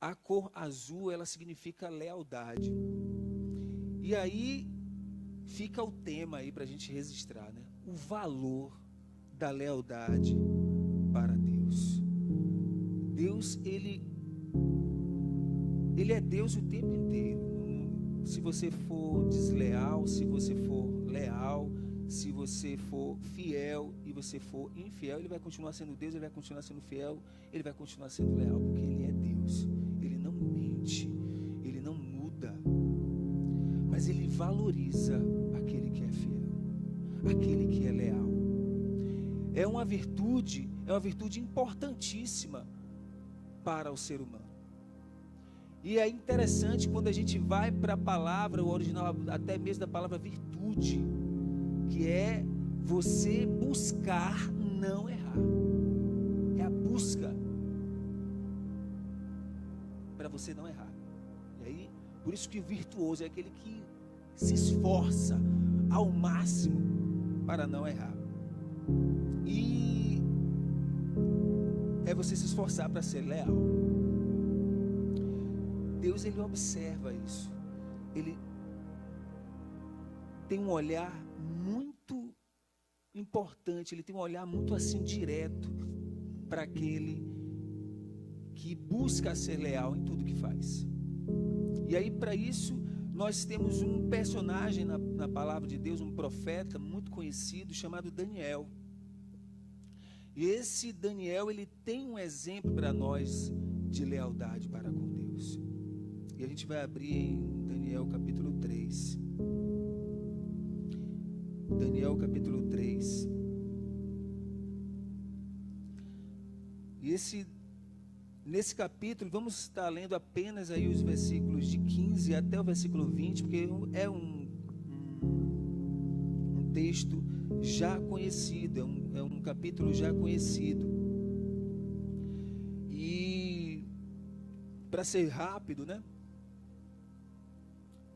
A cor azul, ela significa lealdade. E aí fica o tema aí para a gente registrar, né? O valor da lealdade para Deus. Deus, ele é Deus o tempo inteiro. Se você for desleal, se você for leal, se você for fiel e você for infiel, ele vai continuar sendo Deus, ele vai continuar sendo fiel, ele vai continuar sendo leal, porque ele é Deus. Ele não mente, ele não muda, mas ele valoriza aquele que é fiel, aquele que é leal. É uma virtude importantíssima para o ser humano. E é interessante quando a gente vai para a palavra, o original até mesmo da palavra virtude, que é você buscar não errar. É a busca para você não errar. E aí, por isso que o virtuoso é aquele que se esforça ao máximo para não errar. E é você se esforçar para ser leal. Deus, ele observa isso. Ele tem um olhar muito importante, ele tem um olhar muito assim direto para aquele que busca ser leal em tudo que faz. E aí, para isso, nós temos um personagem na palavra de Deus, um profeta muito conhecido, chamado Daniel. E esse Daniel, ele tem um exemplo para nós de lealdade para com Deus. E a gente vai abrir em Daniel capítulo 3. Daniel capítulo 3. E nesse capítulo, vamos estar lendo apenas aí os versículos de 15 até o versículo 20, porque é um texto já conhecido, é um capítulo já conhecido. E para ser rápido, né?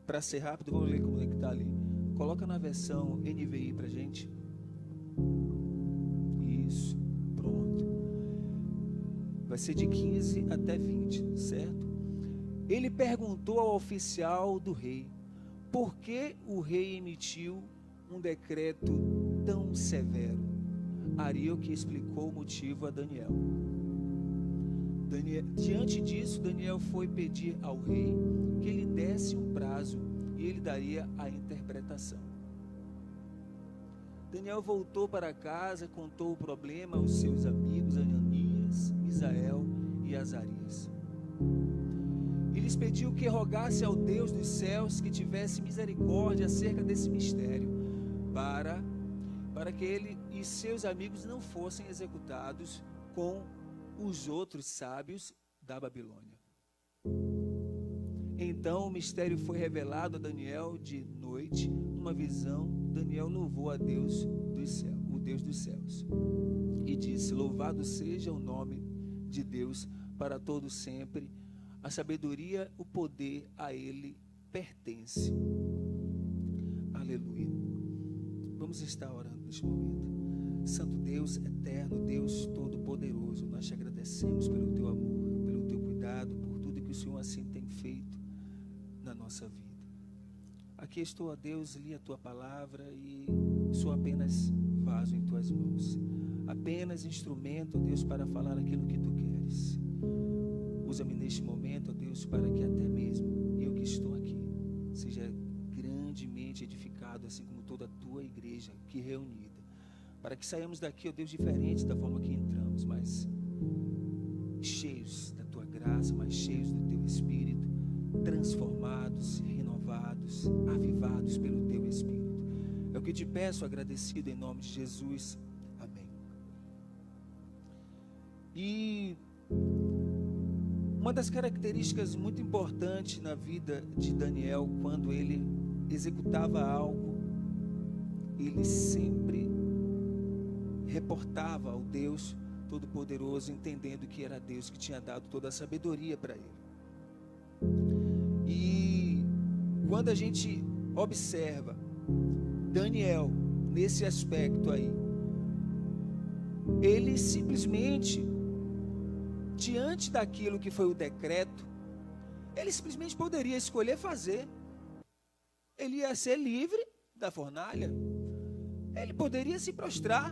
Para ser rápido, vamos ler como é que está ali. Coloca na versão NVI para gente. Isso, pronto. Vai ser de 15 até 20, certo? Ele perguntou ao oficial do rei, por que o rei emitiu um decreto tão severo? Arioque explicou o motivo a Daniel. Diante disso, Daniel foi pedir ao rei que ele desse um prazo e ele daria a interpretação. Daniel voltou para casa, contou o problema aos seus amigos Ananias, Misael e Azarias. E lhes pediu que rogasse ao Deus dos céus que tivesse misericórdia acerca desse mistério, para que ele e seus amigos não fossem executados com os outros sábios da Babilônia. Então o mistério foi revelado a Daniel de noite, numa visão. Daniel louvou a Deus dos céus, o Deus dos céus, e disse: louvado seja o nome de Deus para todo sempre. A sabedoria, o poder a ele pertence. Aleluia. Vamos estar orando neste momento. Santo Deus, eterno Deus todo-poderoso, nós te agradecemos pelo teu amor, pelo teu cuidado, por tudo que o Senhor assim tem feito na nossa vida. Aqui estou, ó Deus, li a tua palavra e sou apenas vaso em tuas mãos, apenas instrumento, ó Deus, para falar aquilo que tu queres. Usa-me neste momento, ó Deus, para que até mesmo eu que estou aqui seja grandemente edificado, assim como toda a tua igreja aqui reunida, para que saiamos daqui, ó Deus, diferentes da forma que entramos, mas cheios da tua graça, mas cheios do teu Espírito, transformados, renovados, avivados pelo teu Espírito. É o que te peço, agradecido em nome de Jesus. Amém. E uma das características muito importantes na vida de Daniel, quando ele executava algo, ele sempre reportava ao Deus Todo-Poderoso, entendendo que era Deus que tinha dado toda a sabedoria para ele. E quando a gente observa Daniel nesse aspecto aí, ele simplesmente, diante daquilo que foi o decreto, Ele simplesmente poderia escolher fazer. Ele ia ser livre da fornalha. Ele poderia se prostrar.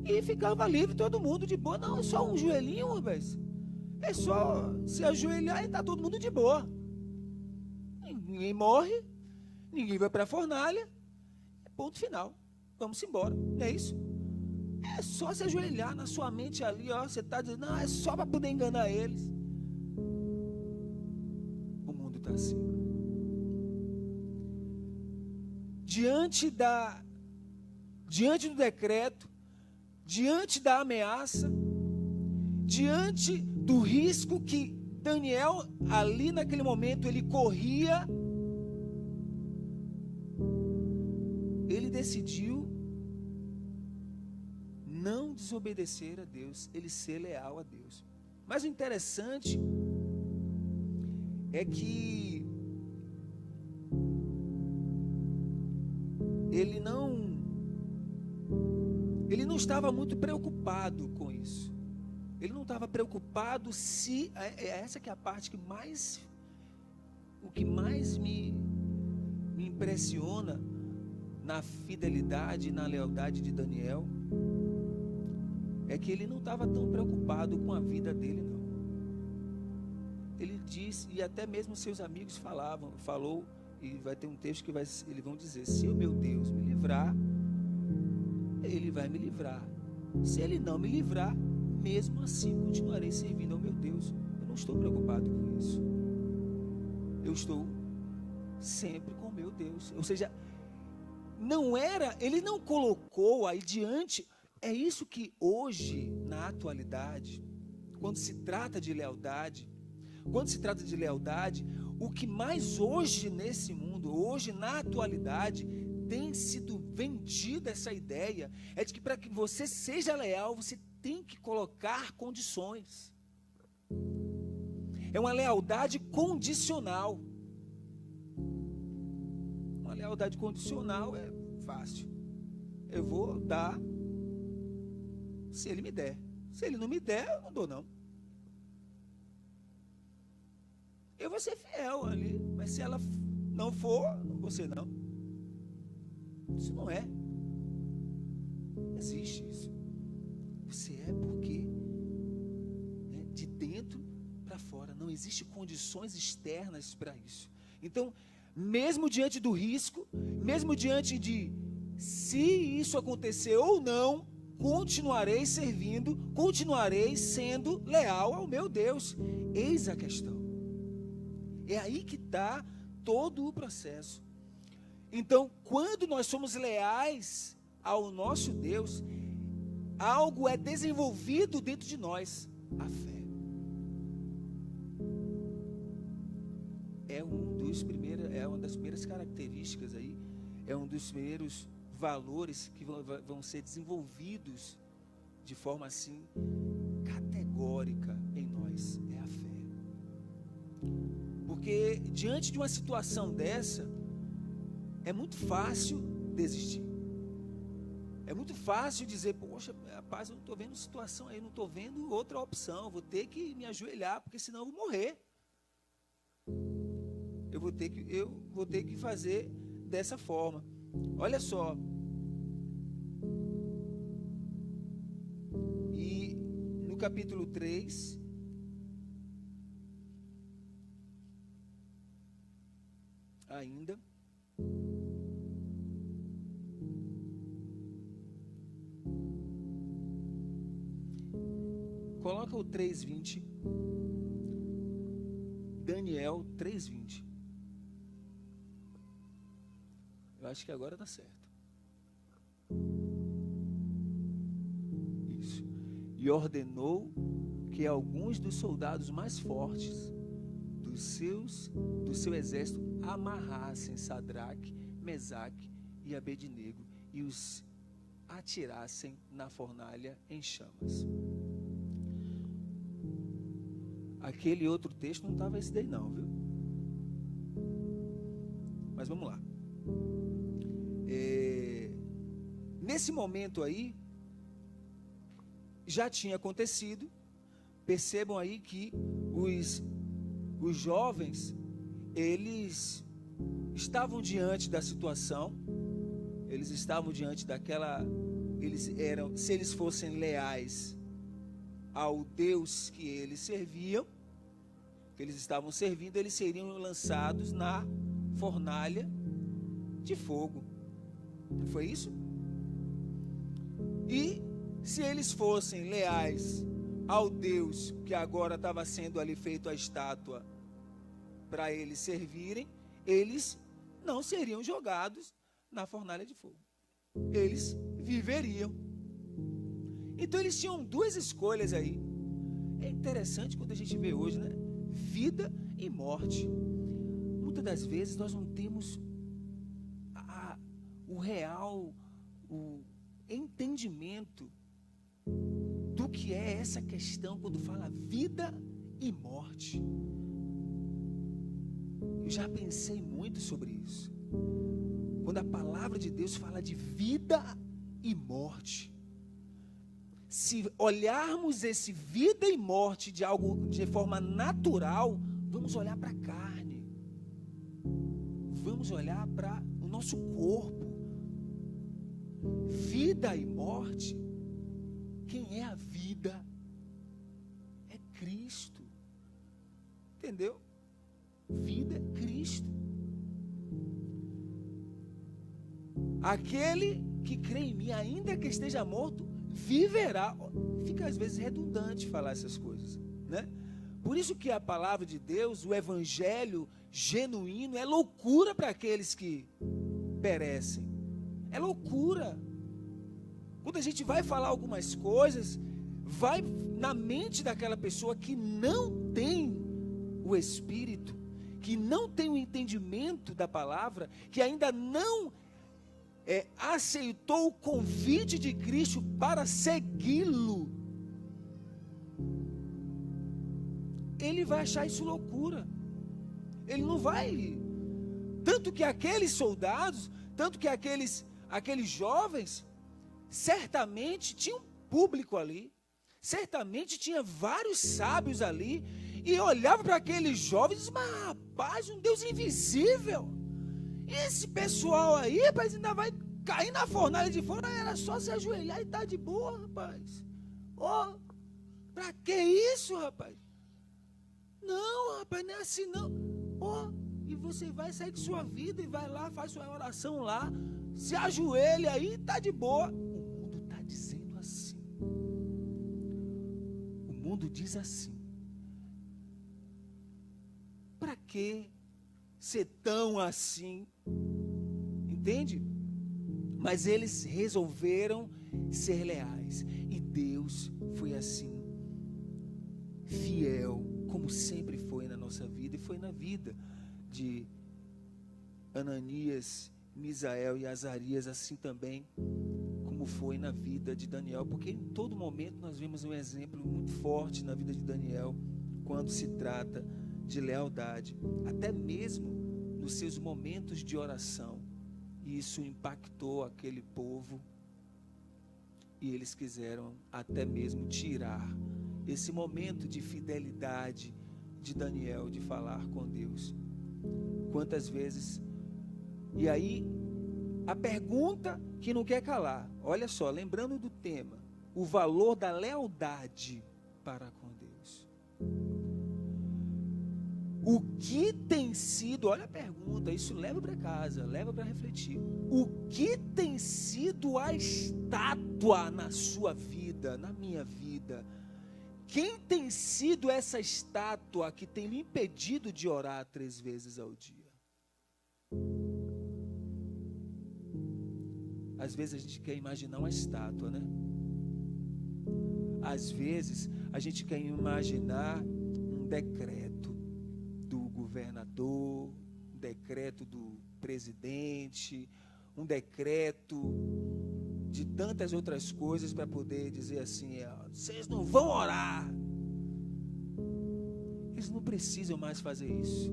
E ficava livre todo mundo de boa. Não, é só um joelhinho, rapaz. É só se ajoelhar e está todo mundo de boa. Ninguém morre. Ninguém vai para a fornalha. Ponto final. Vamos embora. Não é isso? É só se ajoelhar na sua mente ali, ó. Você está dizendo, não, é só para poder enganar eles. O mundo está assim. Diante do decreto, diante da ameaça, diante do risco que Daniel, ali naquele momento, ele corria, ele decidiu não desobedecer a Deus, ele ser leal a Deus. Mas o interessante é que ele não estava muito preocupado com isso. Ele não estava preocupado se... Essa que é a parte que mais... O que mais me impressiona na fidelidade e na lealdade de Daniel é que ele não estava tão preocupado com a vida dele, não. Ele disse, e até mesmo seus amigos falou, e vai ter um texto que eles vão dizer, se o meu Deus me livrar, ele vai me livrar. Se ele não me livrar, mesmo assim continuarei servindo ao meu Deus. Eu não estou preocupado com isso. Eu estou sempre com o meu Deus. Ou seja, ele não colocou aí diante. É isso que hoje, na atualidade, quando se trata de lealdade, o que mais hoje nesse mundo, hoje na atualidade, tem sido vendida essa ideia, é de que para que você seja leal, você tem que colocar condições. É uma lealdade condicional. Uma lealdade condicional é fácil. Eu vou dar se ele me der. Se ele não me der, eu não dou não. Eu vou ser fiel ali, mas se ela não for, não vou ser não. Isso não é. Não existe isso. Você é porque de dentro para fora. Não existe condições externas para isso. Então, mesmo diante do risco, mesmo diante de se isso acontecer ou não, continuarei servindo, continuarei sendo leal ao meu Deus. Eis a questão. É aí que está todo o processo. Então, quando nós somos leais ao nosso Deus, algo é desenvolvido dentro de nós, a fé. É uma das primeiras características aí, é um dos primeiros valores que vão ser desenvolvidos de forma assim categórica em nós, é a fé. Porque diante de uma situação dessa, é muito fácil desistir. É muito fácil dizer, poxa, rapaz, eu não estou vendo situação aí, não estou vendo outra opção, vou ter que me ajoelhar, porque senão eu vou morrer. Eu vou ter que fazer dessa forma. Olha só. E no capítulo 3, ainda, coloca o 3:20, Daniel 3:20. Eu acho que agora dá certo. Isso. E ordenou que alguns dos soldados mais fortes do seu exército amarrassem Sadraque, Mesaque e Abednego e os atirassem na fornalha em chamas. Aquele outro texto não estava esse daí não, viu? Mas vamos lá. Nesse momento aí, já tinha acontecido, percebam aí que os jovens, eles estavam diante da situação, eles estavam diante daquela, se eles fossem leais ao Deus que eles serviam, que eles estavam servindo, eles seriam lançados na fornalha de fogo. Não foi isso? E se eles fossem leais ao Deus que agora estava sendo ali feito a estátua para eles servirem, eles não seriam jogados na fornalha de fogo. Eles viveriam. Então eles tinham duas escolhas aí. É interessante quando a gente vê hoje, né? Vida e morte. Muitas das vezes nós não temos o real, o entendimento do que é essa questão quando fala vida e morte. Eu já pensei muito sobre isso. Quando a palavra de Deus fala de vida e morte, se olharmos esse vida e morte de algo de forma natural, vamos olhar para a carne, vamos olhar para o nosso corpo. Vida e morte, quem é a vida? É Cristo. Entendeu? Vida é Cristo. Aquele que crê em mim, ainda que esteja morto, viverá. Fica às vezes redundante falar essas coisas, né? Por isso que a palavra de Deus, o evangelho genuíno, é loucura para aqueles que perecem. É loucura. Quando a gente vai falar algumas coisas, vai na mente daquela pessoa que não tem o Espírito, que não tem o entendimento da palavra, que ainda não aceitou o convite de Cristo para segui-lo. Ele vai achar isso loucura. Ele não vai. Tanto que aqueles soldados, tanto que aqueles jovens, certamente tinha um público ali, certamente tinha vários sábios ali, e olhava para aqueles jovens e dizia: mas rapaz, um Deus invisível, esse pessoal aí, rapaz, ainda vai cair na fornalha de fora, era só se ajoelhar e tá de boa, rapaz. Ó, para que isso, rapaz? Não, rapaz, não é assim não. Ó, e você vai sair de sua vida e vai lá, faz sua oração lá, se ajoelha aí e tá de boa. O mundo está dizendo assim. O mundo diz assim. Para que ser tão assim? Entende? Mas eles resolveram ser leais. E Deus foi assim, fiel, como sempre foi na nossa vida e foi na vida de Ananias, Misael e Azarias, assim também como foi na vida de Daniel, porque em todo momento nós vemos um exemplo muito forte na vida de Daniel, quando se trata de lealdade, até mesmo nos seus momentos de oração. E isso impactou aquele povo, e eles quiseram até mesmo tirar esse momento de fidelidade de Daniel, de falar com Deus. Quantas vezes? E aí, a pergunta que não quer calar, olha só, lembrando do tema, o valor da lealdade para com Deus. O que tem sido, olha a pergunta, isso leva para casa, leva para refletir. O que tem sido a estátua na sua vida, na minha vida? Quem tem sido essa estátua que tem lhe impedido de orar 3 vezes ao dia? Às vezes a gente quer imaginar uma estátua, né? Às vezes a gente quer imaginar um decreto do governador, um decreto do presidente, um decreto de tantas outras coisas para poder dizer assim: vocês não vão orar. Eles não precisam mais fazer isso.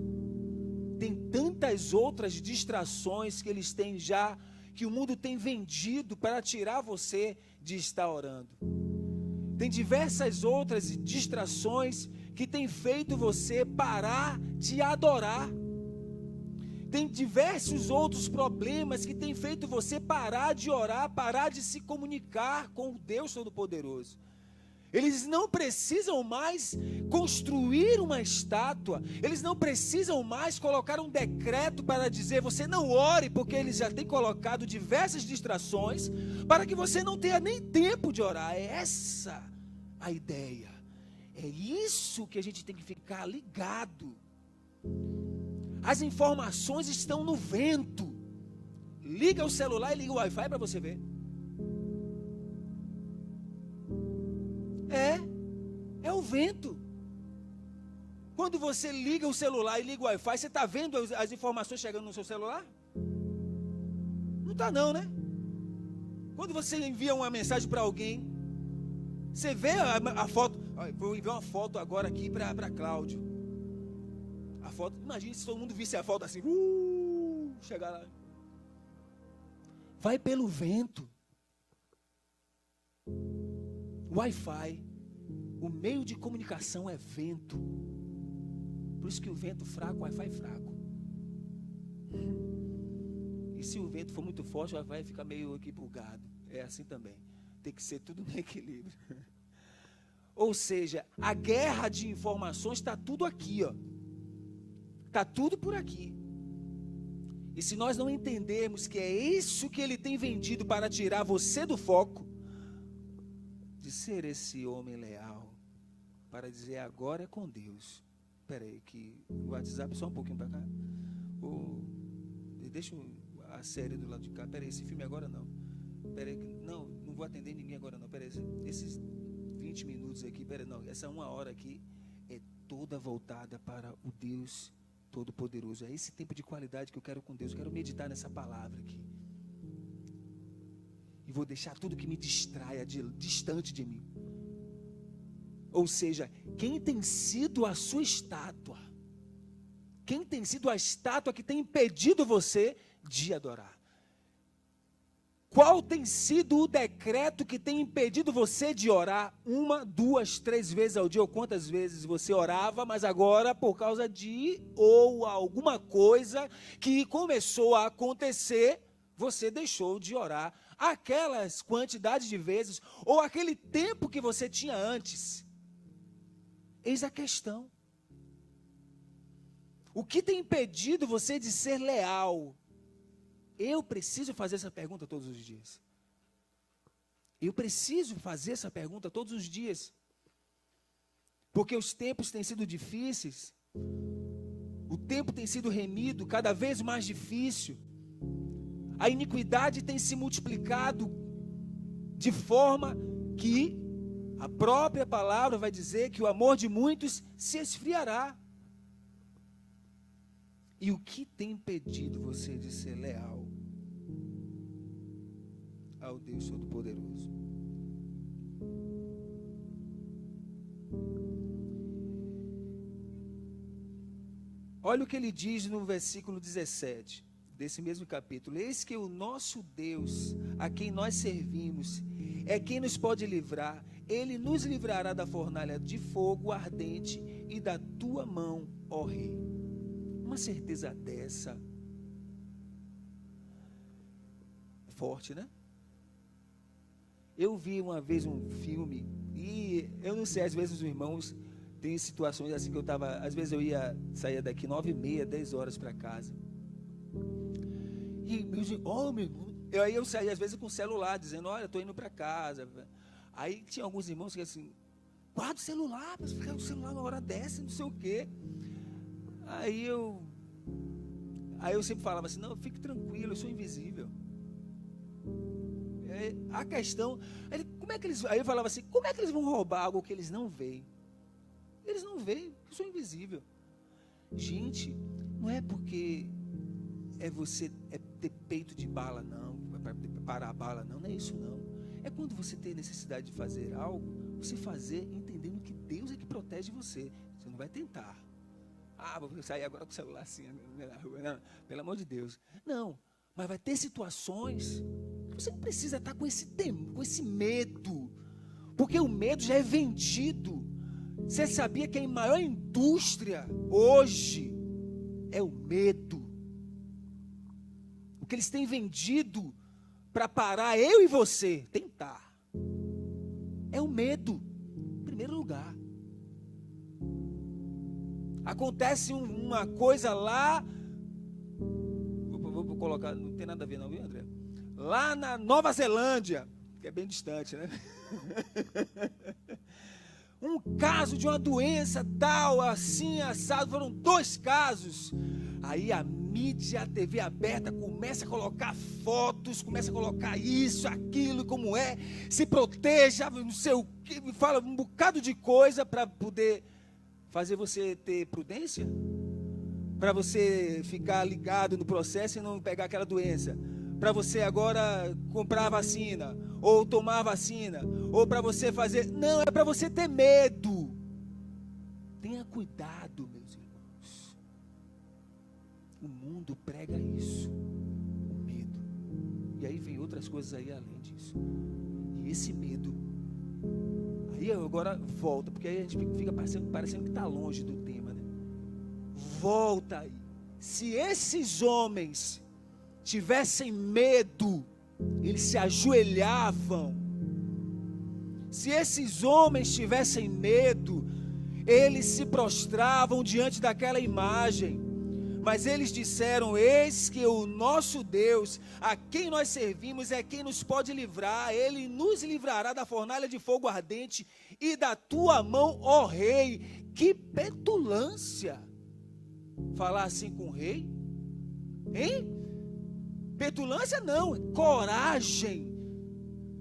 Tem tantas outras distrações que eles têm já, que o mundo tem vendido para tirar você de estar orando. Tem diversas outras distrações que tem feito você parar de adorar. Tem diversos outros problemas que tem feito você parar de orar, parar de se comunicar com o Deus Todo-Poderoso. Eles não precisam mais construir uma estátua, eles não precisam mais colocar um decreto para dizer, você não ore, porque eles já têm colocado diversas distrações, para que você não tenha nem tempo de orar. É essa a ideia, é isso que a gente tem que ficar ligado. As informações estão no vento. Liga o celular e liga o Wi-Fi para você ver. É o vento. Quando você liga o celular e liga o Wi-Fi, você está vendo as informações chegando no seu celular? Não está não, né? Quando você envia uma mensagem para alguém, você vê a foto. Vou enviar uma foto agora aqui para Cláudio. A foto, imagine se todo mundo visse a foto assim, chegar lá. Vai pelo vento. Wi-Fi, o meio de comunicação é vento. Por isso que o vento fraco, o Wi-Fi é fraco. E se o vento for muito forte, o Wi-Fi fica meio aqui bugado. É assim também. Tem que ser tudo no equilíbrio. Ou seja, a guerra de informações está tudo aqui, ó. Está tudo por aqui. E se nós não entendermos que é isso que ele tem vendido para tirar você do foco, de ser esse homem leal, para dizer agora é com Deus. Espera aí, que o WhatsApp só um pouquinho para cá. Deixa a série do lado de cá. Espera aí, esse filme agora não. Espera aí, não vou atender ninguém agora não. Espera aí, esses 20 minutos aqui, espera aí, não. Essa 1 hora aqui é toda voltada para o Deus Todo-Poderoso. É esse tempo de qualidade que eu quero com Deus. Eu quero meditar nessa palavra aqui. E vou deixar tudo que me distraia distante de mim. Ou seja, quem tem sido a sua estátua? Quem tem sido a estátua que tem impedido você de adorar? Qual tem sido o decreto que tem impedido você de orar 1, 2, 3 vezes ao dia? Ou quantas vezes você orava, mas agora por causa de ou alguma coisa que começou a acontecer, você deixou de orar aquelas quantidades de vezes, ou aquele tempo que você tinha antes. Eis a questão. O que tem impedido você de ser leal? Eu preciso fazer essa pergunta todos os dias. Eu preciso fazer essa pergunta todos os dias. Porque os tempos têm sido difíceis. O tempo tem sido remido, cada vez mais difícil. A iniquidade tem se multiplicado de forma que a própria palavra vai dizer que o amor de muitos se esfriará. E o que tem impedido você de ser leal ao Deus Todo-Poderoso? Olha o que ele diz no versículo 17 desse mesmo capítulo. Eis que o nosso Deus, a quem nós servimos, é quem nos pode livrar. Ele nos livrará da fornalha de fogo ardente e da tua mão, ó Rei. Uma certeza dessa, forte, né? Eu vi uma vez um filme, e eu não sei, às vezes os irmãos têm situações assim que eu estava, às vezes eu saía daqui 9h30, 10 horas para casa. E meus irmãos, aí eu saía às vezes com o celular, dizendo, olha, estou indo para casa. Aí tinha alguns irmãos que assim, guarda o celular, para ficar no celular uma hora dessa, não sei o quê. Aí eu sempre falava assim, não, fique tranquilo, eu sou invisível. A questão, aí eu falava assim, como é que eles vão roubar algo que eles não veem? Eles não veem, eu sou invisível. Gente, não é porque você ter peito de bala, não, para parar a bala, não é isso não. É quando você tem necessidade de fazer algo, você fazer entendendo que Deus é que protege você. Você não vai tentar. Vou sair agora com o celular assim na rua. Não, pelo amor de Deus. Não, mas vai ter situações que você não precisa estar com esse temor, com esse medo. Porque o medo já é vendido. Você sabia que a maior indústria hoje é o medo? O que eles têm vendido para parar eu e você, tentar, é o medo, em primeiro lugar. Acontece uma coisa lá, vou colocar, não tem nada a ver não, viu, André? Lá na Nova Zelândia, que é bem distante, né? Um caso de uma doença tal, assim, assado, foram 2 casos. Aí a mídia, a TV aberta, começa a colocar fotos, começa a colocar isso, aquilo, como é, se proteja, não sei o que, fala um bocado de coisa para poder fazer você ter prudência, para você ficar ligado no processo e não pegar aquela doença, para você agora comprar a vacina, ou tomar a vacina, ou para você fazer, não, é para você ter medo. Tenha cuidado, meus irmãos. O mundo prega isso, o medo. E aí vem outras coisas aí além disso. E esse medo, aí eu agora volta, porque aí a gente fica parecendo que está longe do tema, né? Volta aí. Se esses homens tivessem medo, eles se ajoelhavam. Se esses homens tivessem medo, eles se prostravam diante daquela imagem. Mas eles disseram: eis que o nosso Deus, a quem nós servimos, é quem nos pode livrar. Ele nos livrará da fornalha de fogo ardente e da tua mão, ó rei. Que petulância falar assim com o rei, hein? Petulância não, coragem,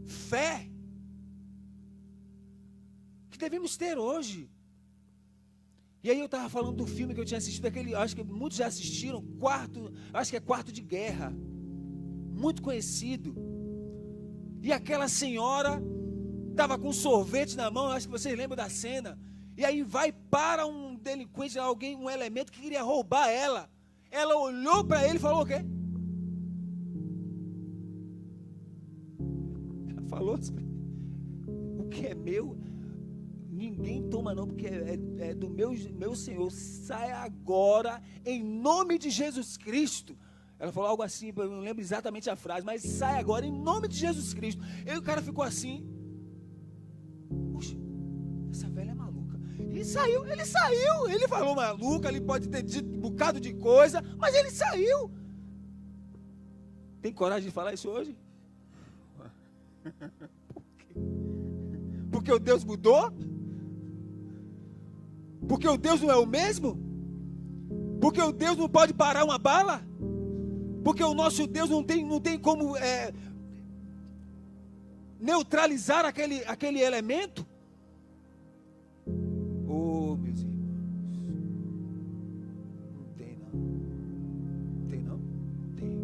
fé, que devemos ter hoje. E aí eu estava falando do filme que eu tinha assistido, aquele, acho que muitos já assistiram, acho que é Quarto de Guerra, muito conhecido. E aquela senhora estava com um sorvete na mão, acho que vocês lembram da cena. E aí vai para um delinquente, alguém, um elemento que queria roubar ela. Ela olhou para ele e falou o quê? Falou assim: o que é meu, ninguém toma não, porque é do meu Senhor. Sai agora, em nome de Jesus Cristo. Ela falou algo assim, eu não lembro exatamente a frase, mas sai agora, em nome de Jesus Cristo. E o cara ficou assim: puxa, essa velha é maluca. E saiu, ele falou maluca, ele pode ter dito um bocado de coisa, mas ele saiu. Tem coragem de falar isso hoje? Porque o Deus mudou? Porque o Deus não é o mesmo? Porque o Deus não pode parar uma bala? Porque o nosso Deus não tem como neutralizar aquele elemento? Oh, meus irmãos, não tem não. Tem não? Tem.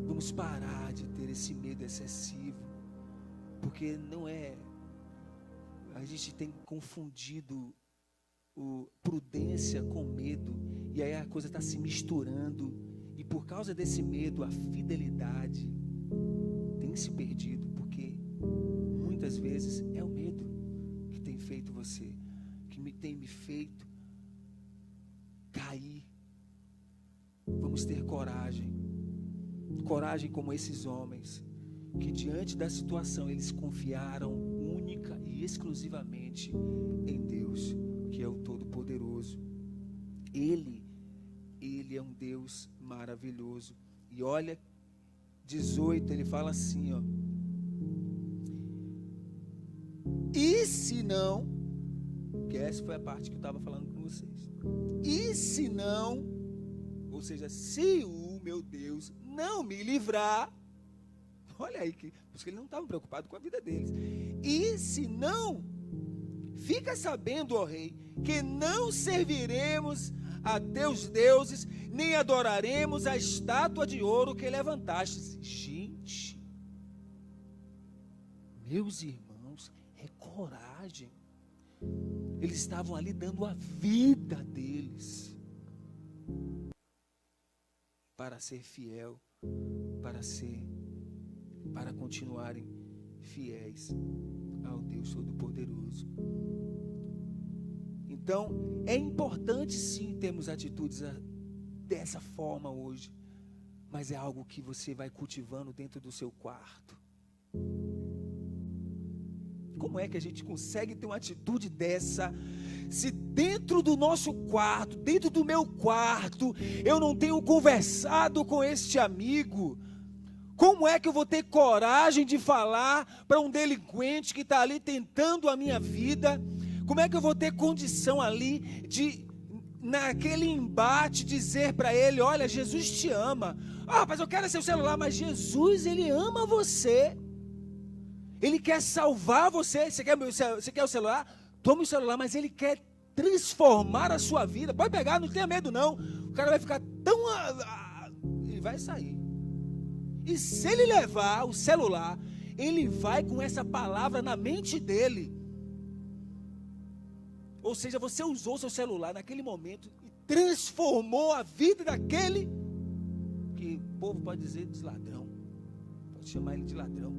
Vamos parar de ter esse medo excessivo, porque não é. A gente tem confundido prudência com medo, e aí a coisa está se misturando, e por causa desse medo, a fidelidade tem se perdido, porque muitas vezes é o medo que tem feito você, que tem me feito cair. Vamos ter coragem como esses homens, que diante da situação eles confiaram única e exclusivamente em Deus, que é o Todo-Poderoso. Ele é um Deus maravilhoso. E olha, 18, ele fala assim, ó: e se não, que essa foi a parte que eu estava falando com vocês, e se não, ou seja, se o meu Deus não me livrar, olha aí, por isso que eles não estavam preocupados com a vida deles. E se não, fica sabendo, ó rei, que não serviremos a teus deuses, nem adoraremos a estátua de ouro que levantastes. Gente, meus irmãos, é coragem. Eles estavam ali dando a vida deles para ser fiel, para ser para continuarem fiéis ao Deus Todo-Poderoso. Então, é importante sim termos atitudes dessa forma hoje, mas é algo que você vai cultivando dentro do seu quarto. Como é que a gente consegue ter uma atitude dessa, se dentro do nosso quarto, dentro do meu quarto, eu não tenho conversado com este amigo? Como é que eu vou ter coragem de falar para um delinquente que está ali tentando a minha vida? Como é que eu vou ter condição ali de, naquele embate, dizer para ele: olha, Jesus te ama. Ah, mas eu quero seu celular. Mas Jesus, ele ama você. Ele quer salvar você. Você quer o celular? Tome o celular, mas ele quer transformar a sua vida. Pode pegar, não tenha medo não. O cara vai ficar tão... Ele vai sair. E se ele levar o celular, ele vai com essa palavra na mente dele. Ou seja, você usou seu celular naquele momento e transformou a vida daquele, que o povo pode dizer de ladrão, pode chamar ele de ladrão,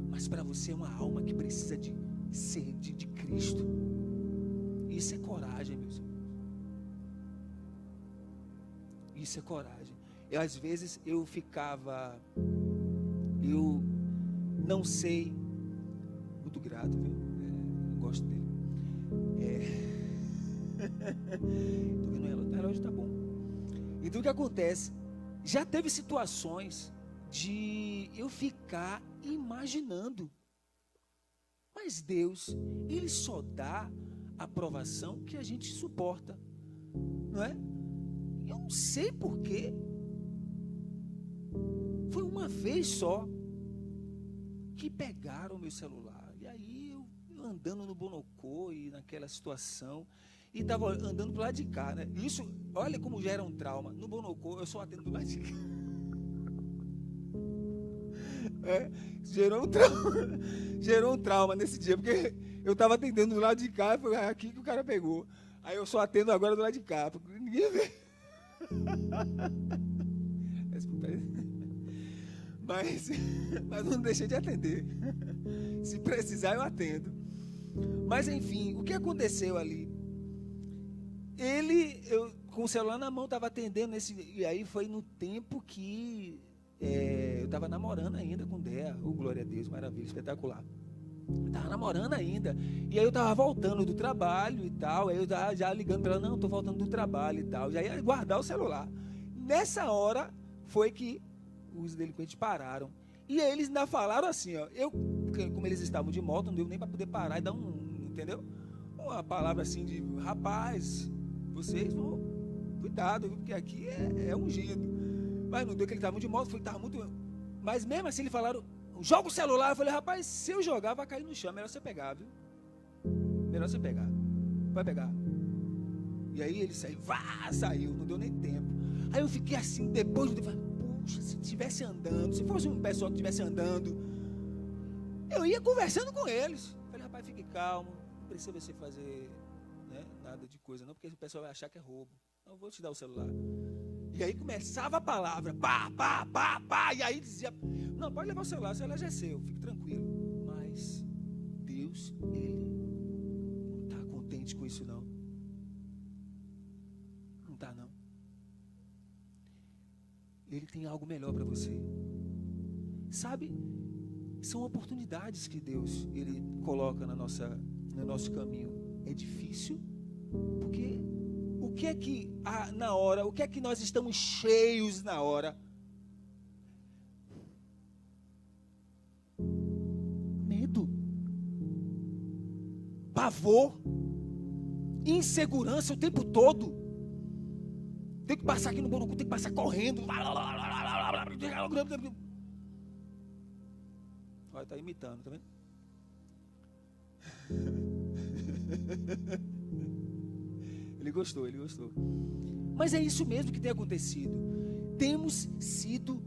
mas para você é uma alma que precisa de Cristo. Isso é coragem, meus irmãos. Isso é coragem. Às vezes eu não sei, muito grato, viu? Eu gosto dele. Estou vendo ela hoje, tá bom. Então o que acontece? Já teve situações de eu ficar imaginando, mas Deus, Ele só dá a aprovação que a gente suporta, não é? Eu não sei porquê. Foi uma vez só que pegaram o meu celular, e aí eu andando no Bonocô e naquela situação, e estava andando do lado de cá, né? Isso, olha como já era um trauma. No Bonocô eu só atendo do lado de cá. Gerou um trauma nesse dia, porque eu estava atendendo do lado de cá, e foi aqui que o cara pegou. Aí eu só atendo agora do lado de cá, porque ninguém vê. Mas não deixei de atender. Se precisar, eu atendo. Mas enfim, o que aconteceu ali? Eu com o celular na mão, estava atendendo e aí foi no tempo que eu estava namorando ainda com Dea. Oh, glória a Deus, maravilha, espetacular. Estava namorando ainda. E aí eu estava voltando do trabalho e tal. Aí eu já ligando para ela: não, estou voltando do trabalho e tal. Já ia guardar o celular. Nessa hora foi que os delinquentes pararam. E aí eles ainda falaram assim, ó. Como eles estavam de moto, não deu nem para poder parar e dar entendeu? Uma palavra assim de: rapaz, vocês vão, cuidado, porque aqui é ungido. Mas não deu, que ele estava de moto, estava muito... Mas mesmo assim eles falaram: joga o celular. Eu falei: rapaz, se eu jogar vai cair no chão, melhor você pegar, viu? Melhor você pegar. Vai pegar. E aí ele saiu, não deu nem tempo. Aí eu fiquei assim, depois de... Puxa, se estivesse andando, se fosse um pessoal que estivesse andando, eu ia conversando com eles. Falei: rapaz, fique calmo, não precisa você fazer, né, nada de coisa não, porque o pessoal vai achar que é roubo. Não, eu vou te dar o celular. E aí começava a palavra, pá, e aí dizia: não, pode levar o celular já é seu, fique tranquilo. Mas Deus, Ele não está contente com isso não. Não está não. Ele tem algo melhor para você. Sabe, são oportunidades que Deus, Ele coloca no nosso caminho. É difícil, porque o que é que na hora, o que é que nós estamos cheios na hora? Medo, pavor, insegurança o tempo todo. Tem que passar aqui no Bonocô, tem que passar correndo. Olha, está imitando, tá vendo? Ele gostou. Mas é isso mesmo que tem acontecido. Temos sido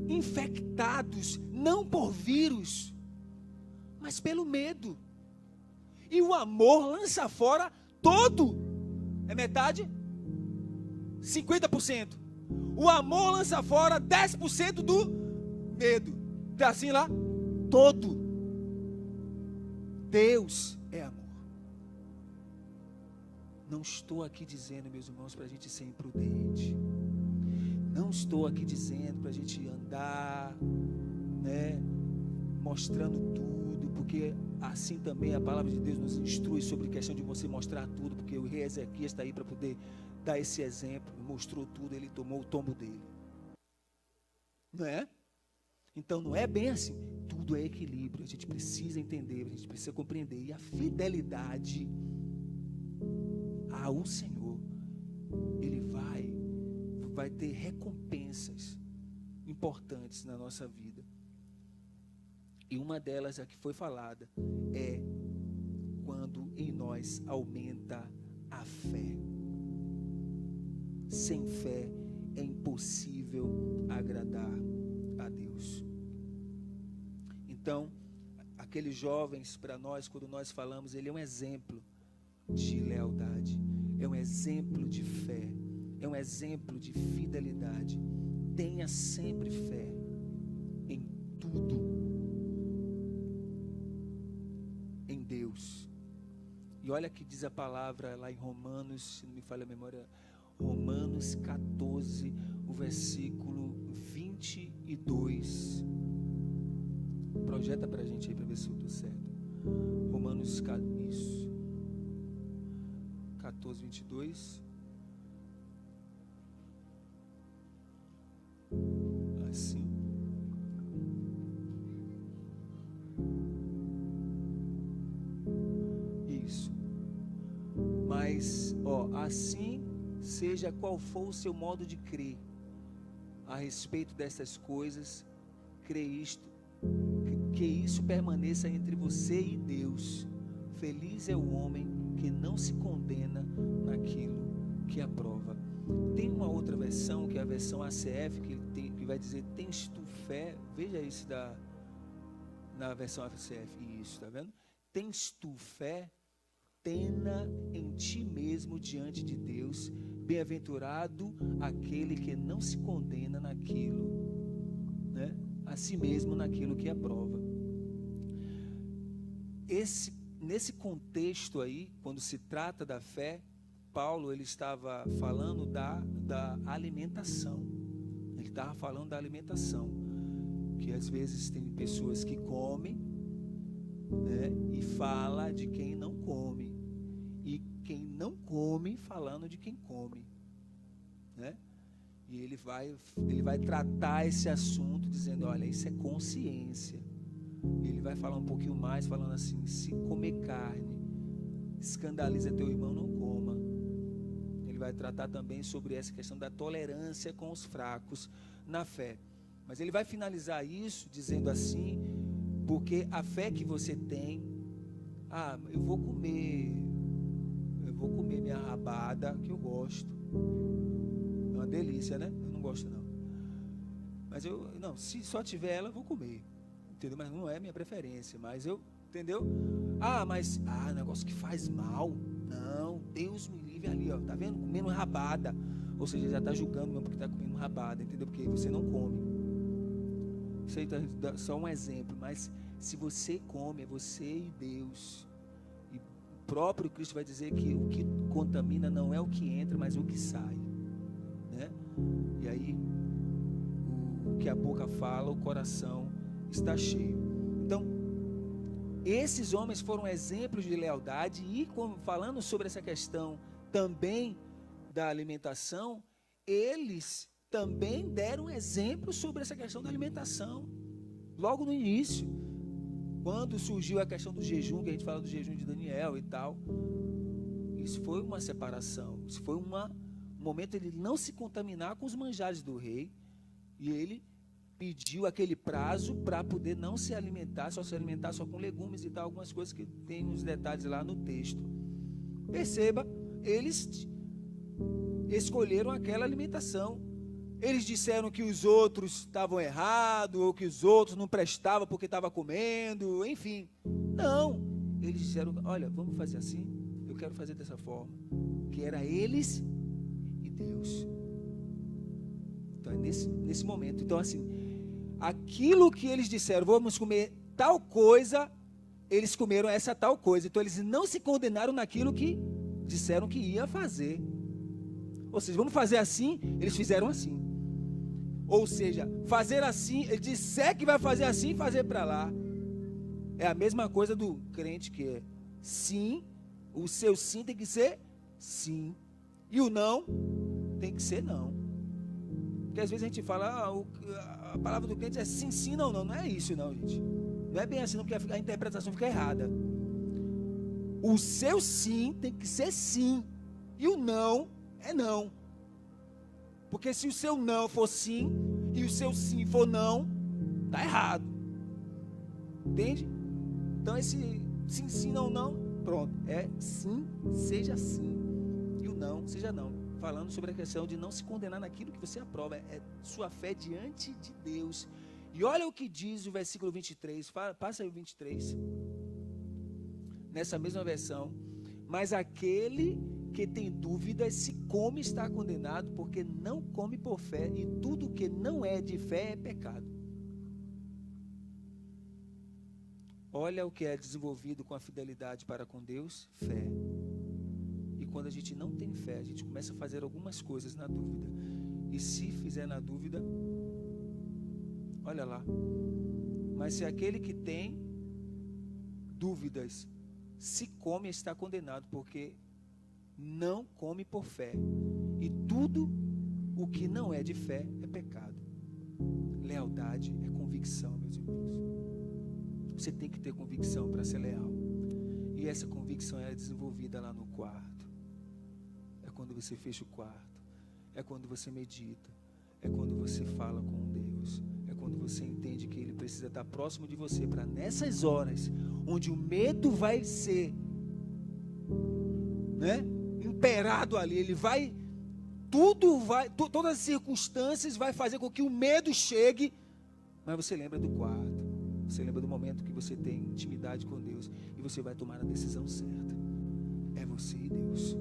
infectados, não por vírus, mas pelo medo. E o amor lança fora todo. É metade? 50%. O amor lança fora 10% do medo. Está assim lá? Todo. Deus é amor. Não estou aqui dizendo, meus irmãos, para a gente ser imprudente. Não estou aqui dizendo para a gente andar, né, mostrando tudo, porque assim também a palavra de Deus nos instrui sobre a questão de você mostrar tudo, porque o rei Ezequias está aí para poder dar esse exemplo, mostrou tudo, ele tomou o tombo dele. Não é? Então não é bem assim, tudo é equilíbrio, a gente precisa entender, a gente precisa compreender, e a fidelidade ao Senhor, ele vai ter recompensas importantes na nossa vida. E uma delas, a que foi falada, é quando em nós aumenta a fé. Sem fé é impossível agradar a Deus. Então, aqueles jovens, para nós, quando nós falamos, ele é um exemplo de lealdade, é um exemplo de fé, é um exemplo de fidelidade. Tenha sempre fé em tudo, em Deus. E olha que diz a palavra lá em Romanos, se não me falha a memória, Romanos 14, o versículo 22. Projeta para a gente aí para ver se eu estou certo. Romanos, isso, 14, 22. Assim. Isso. Mas, assim seja qual for o seu modo de crer a respeito dessas coisas, crê isto, que isso permaneça entre você e Deus. Feliz é o homem que não se condena naquilo que aprova. Tem uma outra versão, que é a versão ACF, que vai dizer, tens tu fé? Veja isso na versão ACF, isso, está vendo? Tens tu fé? Tena em ti mesmo diante de Deus, bem-aventurado aquele que não se condena naquilo, né? A si mesmo naquilo que aprova. Nesse contexto aí, quando se trata da fé, Paulo ele estava falando da alimentação. Ele estava falando da alimentação, que às vezes tem pessoas que comem, né, e fala de quem não come, e quem não come falando de quem come, né? E ele vai tratar esse assunto dizendo, olha, isso é consciência. Ele vai falar um pouquinho mais, falando assim, se comer carne escandaliza teu irmão, não coma. Ele vai tratar também sobre essa questão da tolerância com os fracos na fé. Mas ele vai finalizar isso dizendo assim, porque a fé que você tem, eu vou comer minha rabada, que eu gosto. É uma delícia, né? Eu não gosto não. Mas se só tiver ela, eu vou comer. Entendeu? Mas não é minha preferência. Mas entendeu? Negócio que faz mal. Não, Deus me livre ali, ó. Tá vendo? Comendo rabada. Ou seja, já está julgando mesmo porque está comendo rabada, entendeu? Porque você não come. Isso aí tá só um exemplo. Mas se você come, é você e Deus. E o próprio Cristo vai dizer que o que contamina não é o que entra, mas o que sai, né? E aí, o que a boca fala, o coração está cheio. Então, esses homens foram exemplos de lealdade. E falando sobre essa questão também da alimentação, eles também deram exemplo sobre essa questão da alimentação. Logo no início, quando surgiu a questão do jejum, que a gente fala do jejum de Daniel e tal, isso foi uma separação, isso foi um momento de ele não se contaminar com os manjares do rei, e ele pediu aquele prazo para poder não se alimentar só com legumes e tal, algumas coisas que tem uns detalhes lá no texto. Perceba, eles escolheram aquela alimentação. Eles disseram que os outros estavam errados, ou que os outros não prestavam porque estavam comendo, enfim. Não, eles disseram, olha, vamos fazer assim, eu quero fazer dessa forma, que era eles e Deus. Então é nesse momento. Então assim, aquilo que eles disseram, vamos comer tal coisa, eles comeram essa tal coisa. Então eles não se condenaram naquilo que disseram que ia fazer. Ou seja, vamos fazer assim, eles fizeram assim. Ou seja, fazer assim, ele disser que vai fazer assim, fazer para lá. É a mesma coisa do crente que é sim, o seu sim tem que ser sim. E o não tem que ser não. Porque às vezes a gente fala, a palavra do crente é sim, sim, não, não. Não é isso não, gente. Não é bem assim não, porque a interpretação fica errada. O seu sim tem que ser sim. E o não é não. Porque se o seu não for sim e o seu sim for não, tá errado. Entende? Então esse sim, sim, não, não, pronto. É sim, seja sim. E o não, seja não. Falando sobre a questão de não se condenar naquilo que você aprova. É sua fé diante de Deus. E olha o que diz o versículo 23. Passa aí o 23. Nessa mesma versão. Mas aquele que tem dúvidas, se come, está condenado, porque não come por fé, e tudo que não é de fé é pecado. Olha o que é desenvolvido com a fidelidade para com Deus, fé. E quando a gente não tem fé, a gente começa a fazer algumas coisas na dúvida. E se fizer na dúvida, olha lá. Mas se aquele que tem dúvidas se come, está condenado, porque não come por fé. E tudo o que não é de fé é pecado. Lealdade é convicção, meus irmãos. Você tem que ter convicção para ser leal. E essa convicção é desenvolvida lá no quarto. É quando você fecha o quarto. É quando você medita. É quando você fala com Deus. É quando você entende que Ele precisa estar próximo de você para nessas horas onde o medo vai ser, né, imperado ali, ele vai, todas as circunstâncias vai fazer com que o medo chegue, mas você lembra do quarto, você lembra do momento que você tem intimidade com Deus e você vai tomar a decisão certa. É você e Deus.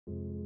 Amém.